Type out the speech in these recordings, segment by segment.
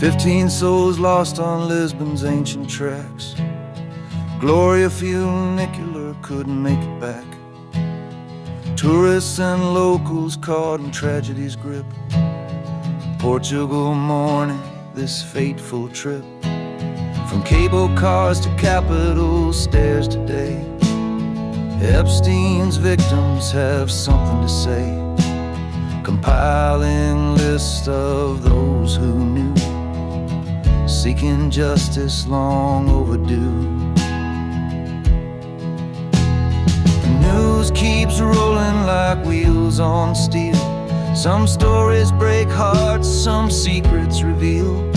15 souls lost on Lisbon's ancient tracks. Gloria Funicular couldn't make it back. Tourists and locals caught in tragedy's grip. Portugal mourning this fateful trip. From cable cars to Capitol stairs today, Epstein's victims have something to say, compiling lists of those who knew, seeking justice long overdue. The news keeps rolling like wheels on steel. Some stories break hearts, some secrets reveal.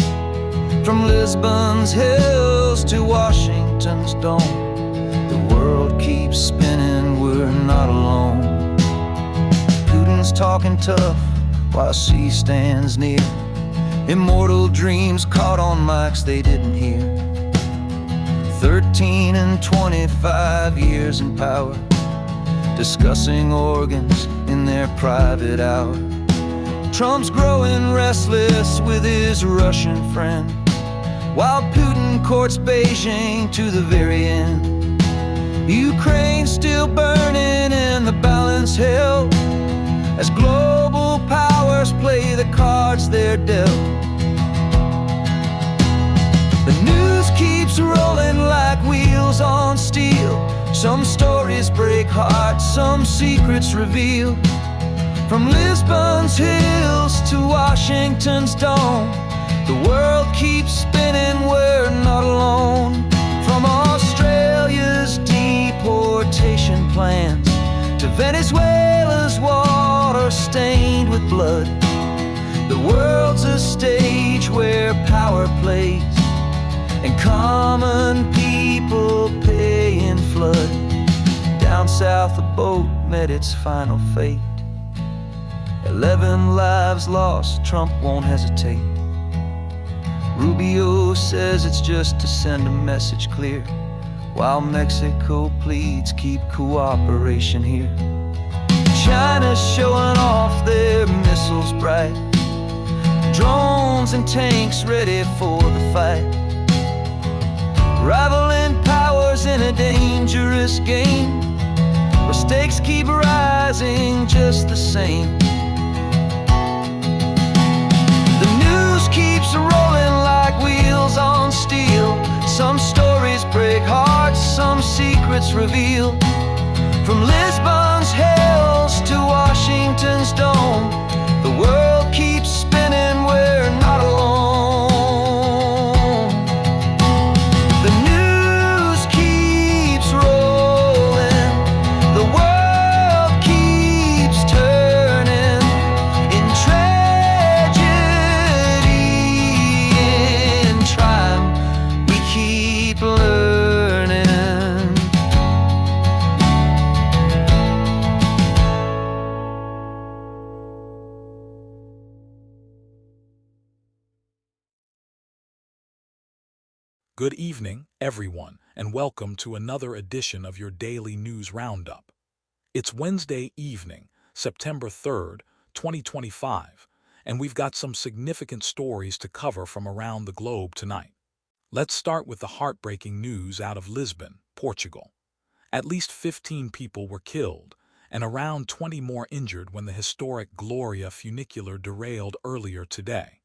From Lisbon's hills to Washington's dome, the world keeps spinning, we're not alone. Putin's talking tough while she stands near. Immortal dreams caught on mics they didn't hear. 13 and 25 years in power, discussing organs in their private hour. Trump's growing restless with his Russian friend, while Putin courts Beijing to the very end. Ukraine's still burning and the balance held, as global powers play the cards they're dealt. The news keeps rolling like wheels on steel. Some stories break hearts, some secrets reveal. From Lisbon's hills to Washington's dome, the world keeps spinning, we're not alone. From Australia's deportation plans to Venezuela's water stained with blood, the world's a stage where power plays and common people pay in flood. Down south a boat met its final fate. 11 lives lost, Trump won't hesitate. Rubio says it's just to send a message clear, while Mexico pleads keep cooperation here. China's showing off their missiles bright, drones and tanks ready for the fight. Rivaling powers in a dangerous game, where stakes keep rising just the same. The news keeps rolling like wheels on steel. Some stories break hearts, some secrets reveal. From Lisbon's hills to Washington's dome, the world keeps spinning, we're not alone. The news keeps rolling, the world keeps turning. In tragedy, in triumph, we keep learning. Good evening, everyone, and welcome to another edition of your daily news roundup. It's Wednesday evening, September 3rd, 2025, and we've got some significant stories to cover from around the globe tonight. Let's start with the heartbreaking news out of Lisbon, Portugal. At least 15 people were killed, and around 20 more injured when the historic Gloria Funicular derailed earlier today.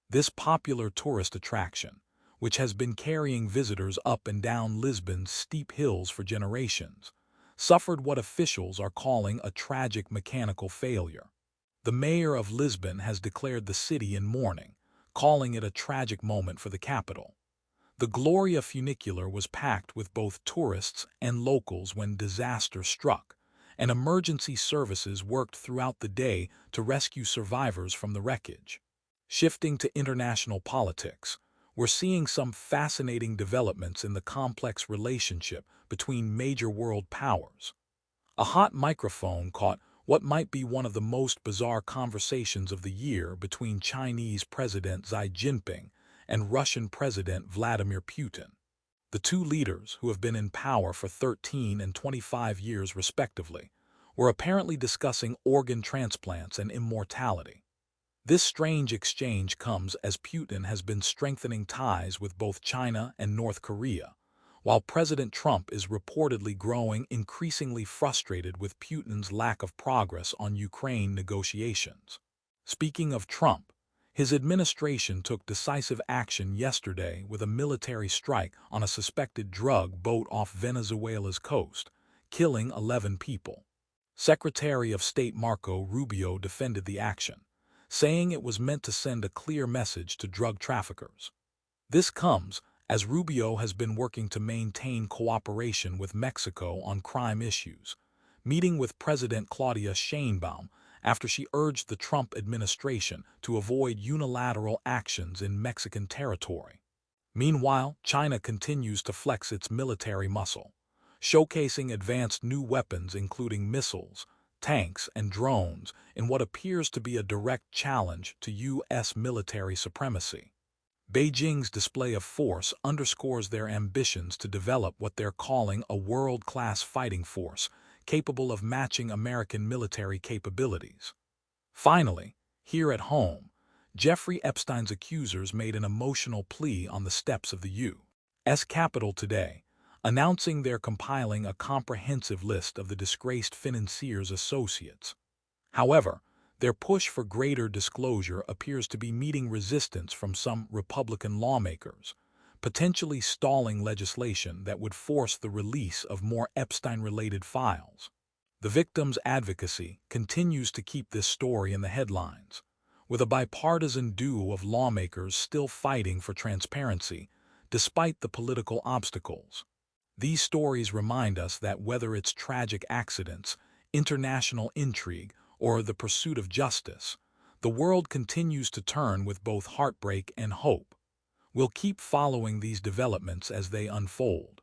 This popular tourist attraction, which has been carrying visitors up and down Lisbon's steep hills for generations, suffered what officials are calling a tragic mechanical failure. The mayor of Lisbon has declared the city in mourning, calling it a tragic moment for the capital. The Gloria Funicular was packed with both tourists and locals when disaster struck, and emergency services worked throughout the day to rescue survivors from the wreckage. Shifting to international politics, we're seeing some fascinating developments in the complex relationship between major world powers. A hot microphone caught what might be one of the most bizarre conversations of the year between Chinese President Xi Jinping and Russian President Vladimir Putin. The two leaders, who have been in power for 13 and 25 years respectively, were apparently discussing organ transplants and immortality. This strange exchange comes as Putin has been strengthening ties with both China and North Korea, while President Trump is reportedly growing increasingly frustrated with Putin's lack of progress on Ukraine negotiations. Speaking of Trump, his administration took decisive action yesterday with a military strike on a suspected drug boat off Venezuela's coast, killing 11 people. Secretary of State Marco Rubio defended the action, saying it was meant to send a clear message to drug traffickers. This comes as Rubio has been working to maintain cooperation with Mexico on crime issues, meeting with President Claudia Sheinbaum after she urged the Trump administration to avoid unilateral actions in Mexican territory. Meanwhile, China continues to flex its military muscle, showcasing advanced new weapons including missiles, tanks, and drones in what appears to be a direct challenge to U.S. military supremacy. Beijing's display of force underscores their ambitions to develop what they're calling a world-class fighting force capable of matching American military capabilities. Finally, here at home, Jeffrey Epstein's accusers made an emotional plea on the steps of the U.S. Capitol today, announcing they're compiling a comprehensive list of the disgraced financier's associates. However, their push for greater disclosure appears to be meeting resistance from some Republican lawmakers, potentially stalling legislation that would force the release of more Epstein-related files. The victim's advocacy continues to keep this story in the headlines, with a bipartisan duo of lawmakers still fighting for transparency despite the political obstacles. These stories remind us that whether it's tragic accidents, international intrigue, or the pursuit of justice, the world continues to turn with both heartbreak and hope. We'll keep following these developments as they unfold.